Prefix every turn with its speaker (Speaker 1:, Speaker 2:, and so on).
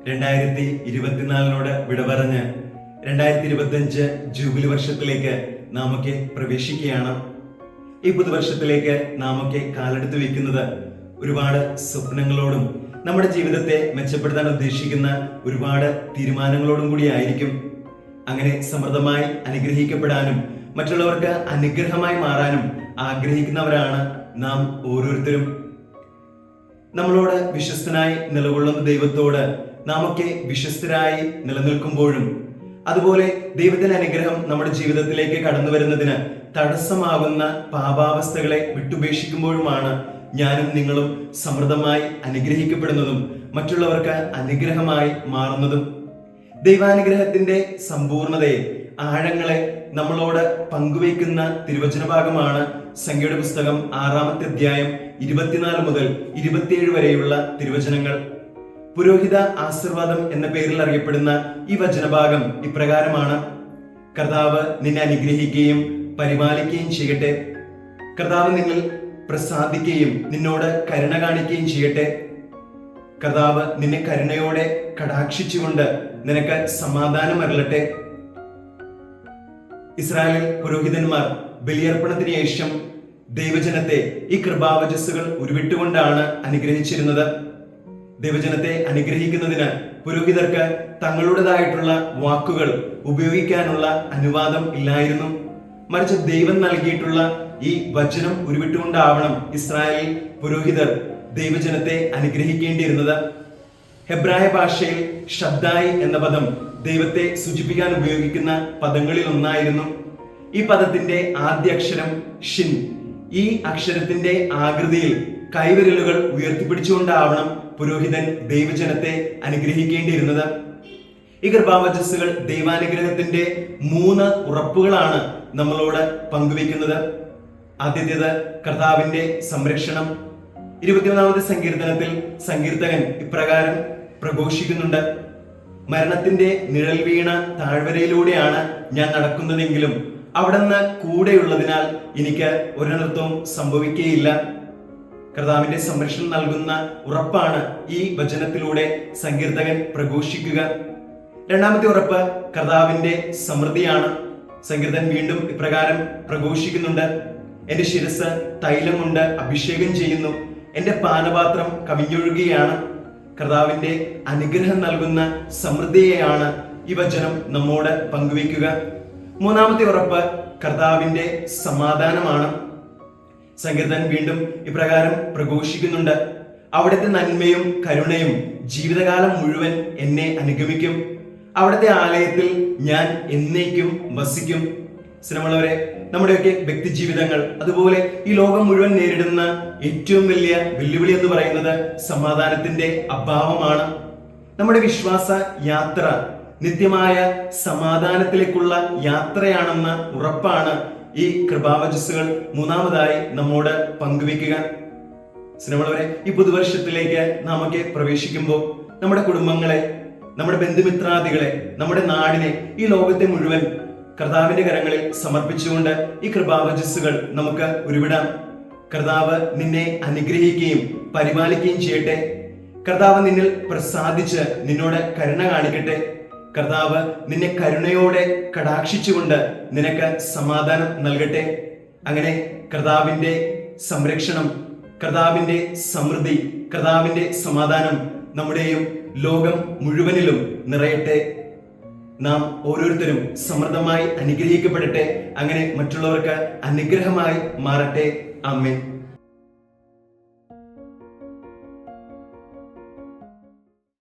Speaker 1: 2024 വിട പറഞ്ഞ് 2025 ജൂബിലി വർഷത്തിലേക്ക് നാമൊക്കെ പ്രവേശിക്കുകയാണ്. ഈ പുതുവർഷത്തിലേക്ക് നാമൊക്കെ കാലെടുത്ത് വെക്കുന്നത് ഒരുപാട് സ്വപ്നങ്ങളോടും നമ്മുടെ ജീവിതത്തെ മെച്ചപ്പെടുത്താൻ ഉദ്ദേശിക്കുന്ന ഒരുപാട് തീരുമാനങ്ങളോടും കൂടി ആയിരിക്കും. അങ്ങനെ സമൃദ്ധമായി അനുഗ്രഹിക്കപ്പെടാനും മറ്റുള്ളവർക്ക് അനുഗ്രഹമായി മാറാനും ആഗ്രഹിക്കുന്നവരാണ് നാം ഓരോരുത്തരും. നമ്മളോട് വിശ്വസ്തനായി നിലകൊള്ളുന്ന ദൈവത്തോട് നാമൊക്കെ വിശ്വസ്തരായി നിലനിൽക്കുമ്പോഴും അതുപോലെ ദൈവത്തിന്റെ അനുഗ്രഹം നമ്മുടെ ജീവിതത്തിലേക്ക് കടന്നു വരുന്നതിന് തടസ്സമാകുന്ന പാപാവസ്ഥകളെ വിട്ടുപേക്ഷിക്കുമ്പോഴുമാണ് ഞാനും നിങ്ങളും സമൃദ്ധമായി അനുഗ്രഹിക്കപ്പെടുന്നതും മറ്റുള്ളവർക്ക് അനുഗ്രഹമായി മാറുന്നതും. ദൈവാനുഗ്രഹത്തിന്റെ സമ്പൂർണതയെ, ആഴങ്ങളെ നമ്മളോട് പങ്കുവയ്ക്കുന്ന തിരുവചന ഭാഗമാണ് സംഖ്യയുടെ പുസ്തകം 6-ാമത്തെ അധ്യായം 24 മുതൽ 27 വരെയുള്ള തിരുവചനങ്ങൾ. പുരോഹിത ആശീർവാദം എന്ന പേരിൽ അറിയപ്പെടുന്ന ഈ വചനഭാഗം ഇപ്രകാരമാണ്: കർത്താവ് നിന്നെ അനുഗ്രഹിക്കുകയും പരിപാലിക്കുകയും ചെയ്യട്ടെ. കർത്താവ് നിന്നിൽ പ്രസാദിക്കുകയും നിന്നോട് കരുണ കാണിക്കുകയും ചെയ്യട്ടെ. കർത്താവ് നിന്നെ കരുണയോടെ കടാക്ഷിച്ചുകൊണ്ട് നിനക്ക് സമാധാനം അരുളട്ടെ. ഇസ്രായേൽ പുരോഹിതന്മാർ ബലിയർപ്പണത്തിന് ശേഷം ദൈവജനത്തെ ഈ കൃപാവചസ്സുകൾ ഉരുവിട്ടുകൊണ്ടാണ് അനുഗ്രഹിച്ചിരുന്നത്. ദൈവജനത്തെ അനുഗ്രഹിക്കുന്നതിന് പുരോഹിതർക്ക് തങ്ങളുടേതായിട്ടുള്ള വാക്കുകൾ ഉപയോഗിക്കാനുള്ള അനുവാദം ഇല്ലായിരുന്നു. മറിച്ച് ദൈവം നൽകിയിട്ടുള്ള ഈ വചനം ഉരുവിട്ടുകൊണ്ടാവണം ഇസ്രായേൽ പുരോഹിതർ ദൈവജനത്തെ അനുഗ്രഹിക്കേണ്ടിയിരുന്നത്. ഹെബ്രായ ഭാഷയിൽ ഷദ്ദായി എന്ന പദം ദൈവത്തെ സൂചിപ്പിക്കാൻ ഉപയോഗിക്കുന്ന പദങ്ങളിൽ ഒന്നായിരുന്നു. ഈ പദത്തിന്റെ ആദ്യ അക്ഷരം ഷിൻ. ഈ അക്ഷരത്തിന്റെ ആകൃതിയിൽ കൈവിരലുകൾ ഉയർത്തിപ്പിടിച്ചുകൊണ്ടാവണം പുരോഹിതൻ ദൈവജനത്തെ അനുഗ്രഹിക്കേണ്ടിയിരുന്നത്. ഈ കൃപാവചസ്സുകൾ ദൈവാനുഗ്രഹത്തിന്റെ 3 ഉറപ്പുകളാണ് നമ്മളോട് പങ്കുവെക്കുന്നത്. ആദ്യത്തേത് കർത്താവിന്റെ സംരക്ഷണം. 21-ാമത്തെ സങ്കീർത്തനത്തിൽ സങ്കീർത്തകൻ ഇപ്രകാരം പ്രഘോഷിക്കുന്നുണ്ട്: മരണത്തിന്റെ നിഴൽ വീണ താഴ്വരയിലൂടെയാണ് ഞാൻ നടക്കുന്നതെങ്കിലും അവിടുന്ന് കൂടെയുള്ളതിനാൽ എനിക്ക് ഒരനർത്ഥവും സംഭവിക്കുകയില്ല. കർത്താവിന്റെ സംരക്ഷണം നൽകുന്ന ഉറപ്പാണ് ഈ വചനത്തിലൂടെ സങ്കീർത്തകൻ പ്രഘോഷിക്കുക. രണ്ടാമത്തെ ഉറപ്പ് കർത്താവിന്റെ സമൃദ്ധിയാണ്. സങ്കീർത്തകൻ വീണ്ടും ഇപ്രകാരം പ്രഘോഷിക്കുന്നുണ്ട്: എന്റെ ശിരസ് തൈലം കൊണ്ട് അഭിഷേകം ചെയ്യുന്നു, എന്റെ പാനപാത്രം കവിഞ്ഞൊഴുകുകയാണ്. കർത്താവിന്റെ അനുഗ്രഹം നൽകുന്ന സമൃദ്ധിയെയാണ് ഈ വചനം നമ്മോട് പങ്കുവയ്ക്കുക. മൂന്നാമത്തെ ഉറപ്പ് കർത്താവിന്റെ സമാധാനമാണ്. സങ്കീർത്തകൻ വീണ്ടും ഇപ്രകാരം പ്രഘോഷിക്കുന്നുണ്ട്: അവിടുത്തെ നന്മയും കരുണയും ജീവിതകാലം മുഴുവൻ എന്നെ അനുഗമിക്കും. അവിടുത്തെ ആലയത്തിൽ ഞാൻ എന്നേക്കും വസിക്കും. സ്നേഹമുള്ളവരെ, നമ്മുടെയൊക്കെ വ്യക്തി ജീവിതങ്ങൾ, അതുപോലെ ഈ ലോകം മുഴുവൻ നേരിടുന്ന ഏറ്റവും വലിയ വെല്ലുവിളി എന്ന് പറയുന്നത് സമാധാനത്തിന്റെ അഭാവമാണ്. നമ്മുടെ വിശ്വാസ യാത്ര നിത്യമായ സമാധാനത്തിലേക്കുള്ള യാത്രയാണെന്ന ഉറപ്പാണ് ഈ കൃപാവചസ്സുകൾ മൂന്നാമതായി നമ്മോട് പങ്കുവെക്കുക. സ്നേഹമുള്ളവരെ, ഈ പുതുവർഷത്തിലേക്ക് നാമൊക്കെ പ്രവേശിക്കുമ്പോൾ നമ്മുടെ കുടുംബങ്ങളെ, നമ്മുടെ ബന്ധുമിത്രാദികളെ, നമ്മുടെ നാടിനെ, ഈ ലോകത്തെ മുഴുവൻ കർത്താവിന്റെ കരങ്ങളിൽ സമർപ്പിച്ചുകൊണ്ട് ഈ കൃപാവചസ്സുകൾ നമുക്ക് ഉരുവിടാം. കർത്താവ് നിന്നെ അനുഗ്രഹിക്കുകയും പരിപാലിക്കുകയും ചെയ്യട്ടെ. കർത്താവ് നിന്നിൽ പ്രസാദിച്ച് നിന്നോട് കരുണ കാണിക്കട്ടെ. കർത്താവ് നിന്നെ കരുണയോടെ കടാക്ഷിച്ചുകൊണ്ട് നിനക്ക് സമാധാനം നൽകട്ടെ. അങ്ങനെ കർത്താവിന്റെ സംരക്ഷണം, കർത്താവിന്റെ സമൃദ്ധി, കർത്താവിന്റെ സമാധാനം നമ്മുടെയും ലോകം മുഴുവനിലും നിറയട്ടെ. നാം ഓരോരുത്തരും സമൃദ്ധമായി അനുഗ്രഹിക്കപ്പെടട്ടെ. അങ്ങനെ മറ്റുള്ളവർക്ക് അനുഗ്രഹമായി മാറട്ടെ. ആമേൻ.